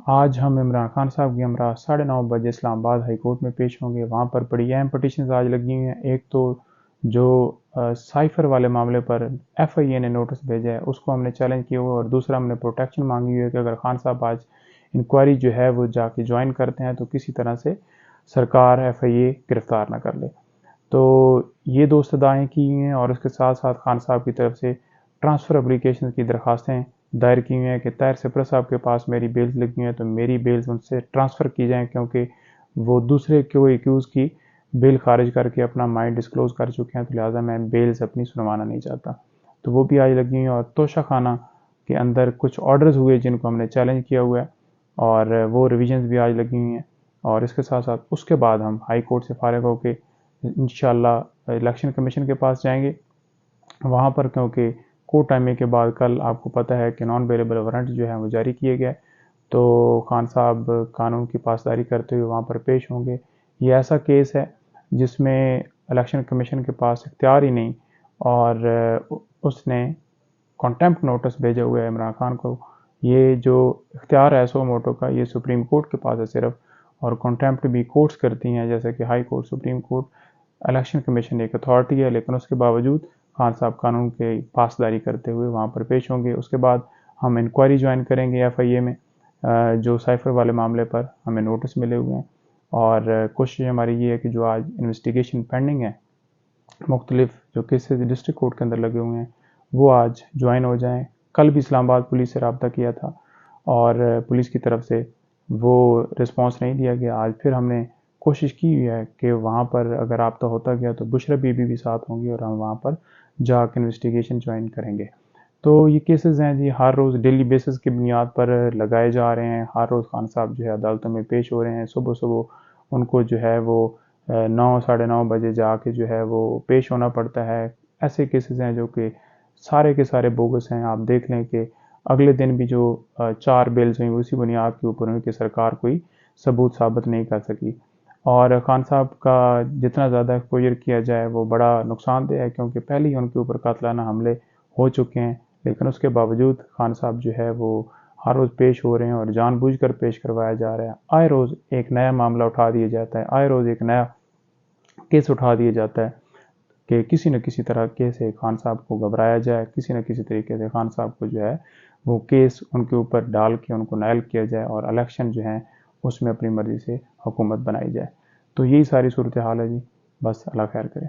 آج ہم عمران خان صاحب کی ہمراہ 9:30 بجے اسلام آباد ہائی کورٹ میں پیش ہوں گے۔ وہاں پر بڑی اہم پٹیشنز آج لگی ہوئی ہیں۔ ایک تو جو سائفر والے معاملے پر ایف آئی اے نے نوٹس بھیجا ہے اس کو ہم نے چیلنج کیا ہوا، اور دوسرا ہم نے پروٹیکشن مانگی ہوئی ہے کہ اگر خان صاحب آج انکوائری جو ہے وہ جا کے جوائن کرتے ہیں تو کسی طرح سے سرکار ایف آئی اے گرفتار نہ کر لے۔ تو یہ دو استدعائیں کی ہوئی ہیں، اور اس کے ساتھ ساتھ خان صاحب کی طرف سے ٹرانسفر اپلیکیشن کی درخواستیں دائر کی ہوئی ہیں کہ طاہر سپرہ صاحب کے پاس میری بیلز لگی ہوئی ہیں تو میری بیلز ان سے ٹرانسفر کی جائیں، کیونکہ وہ دوسرے کو ایکیوز کی بیل خارج کر کے اپنا مائنڈ ڈسکلوز کر چکے ہیں، تو لہٰذا میں بیلز اپنی سنوانا نہیں چاہتا۔ تو وہ بھی آج لگی ہوئی ہیں، اور توشہ خانہ کے اندر کچھ آرڈرز ہوئے جن کو ہم نے چیلنج کیا ہوا ہے، اور وہ ریویژنز بھی آج لگی ہوئی ہیں۔ اور اس کے ساتھ ساتھ اس کے بعد ہم ہائی کورٹ سے فارغ ہو کے انشاءاللہ الیکشن کمیشن کے پاس جائیں گے۔ وہاں پر کیونکہ کورٹ ٹائمنگ کے بعد کل آپ کو پتہ ہے کہ نان بیلیبل وارنٹ جو ہے وہ جاری کیے گئے، تو خان صاحب قانون کی پاسداری کرتے ہوئے وہاں پر پیش ہوں گے۔ یہ ایسا کیس ہے جس میں الیکشن کمیشن کے پاس اختیار ہی نہیں، اور اس نے کنٹیمپٹ نوٹس بھیجے ہوئے ہے عمران خان کو۔ یہ جو اختیار ہے سو موٹو کا، یہ سپریم کورٹ کے پاس ہے صرف، اور کنٹیمپٹ بھی کورٹس کرتی ہیں جیسے کہ high court, supreme court. Election commission ایک اتھارٹی ہے، لیکن اس کے باوجود خان صاحب قانون کے پاسداری کرتے ہوئے وہاں پر پیش ہوں گے۔ اس کے بعد ہم انکوائری جوائن کریں گے ایف آئی اے میں، جو سائفر والے معاملے پر ہمیں نوٹس ملے ہوئے ہیں، اور کوشش ہماری یہ ہے کہ جو آج انویسٹیگیشن پینڈنگ ہے، مختلف جو کیسز ڈسٹرکٹ کورٹ کے اندر لگے ہوئے ہیں، وہ آج جوائن ہو جائیں۔ کل بھی اسلام آباد پولیس سے رابطہ کیا تھا، اور پولیس کی طرف سے وہ رسپانس نہیں دیا گیا۔ آج پھر ہم نے کوشش کی ہوئی ہے کہ وہاں پر اگر رابطہ ہوتا گیا تو بشرا بی بی بھی ساتھ ہوں گی، اور ہم وہاں پر جا کے انویسٹیگیشن جوائن کریں گے۔ تو یہ کیسز ہیں جی، ہر روز ڈیلی بیسس کی بنیاد پر لگائے جا رہے ہیں۔ ہر روز خان صاحب جو ہے عدالتوں میں پیش ہو رہے ہیں۔ صبح صبح ان کو جو ہے وہ 9 ساڑھے 9 بجے جا کے جو ہے وہ پیش ہونا پڑتا ہے۔ ایسے کیسز ہیں جو کہ سارے کے سارے بوگس ہیں۔ آپ دیکھ لیں کہ اگلے دن بھی جو 4 بیلز ہوئیں اسی بنیاد کے اوپر ہوئی کہ سرکار کوئی ثبوت ثابت نہیں کر سکی۔ اور خان صاحب کا جتنا زیادہ ایکسپوجر کیا جائے وہ بڑا نقصان دہ ہے، کیونکہ پہلے ہی ان کے اوپر قاتلانہ حملے ہو چکے ہیں، لیکن اس کے باوجود خان صاحب جو ہے وہ ہر روز پیش ہو رہے ہیں، اور جان بوجھ کر پیش کروایا جا رہا ہے۔ آئے روز ایک نیا معاملہ اٹھا دیا جاتا ہے، آئے روز ایک نیا کیس اٹھا دیا جاتا ہے کہ کسی نہ کسی طرح سے خان صاحب کو گھبرایا جائے، کسی نہ کسی طریقے سے خان صاحب کو جو ہے وہ کیس ان کے اوپر ڈال کے ان کو نائل کیا جائے، اور الیکشن جو ہیں اس میں اپنی مرضی سے حکومت بنائی جائے۔ تو یہی ساری صورتحال ہے جی، بس اللہ خیر کرے۔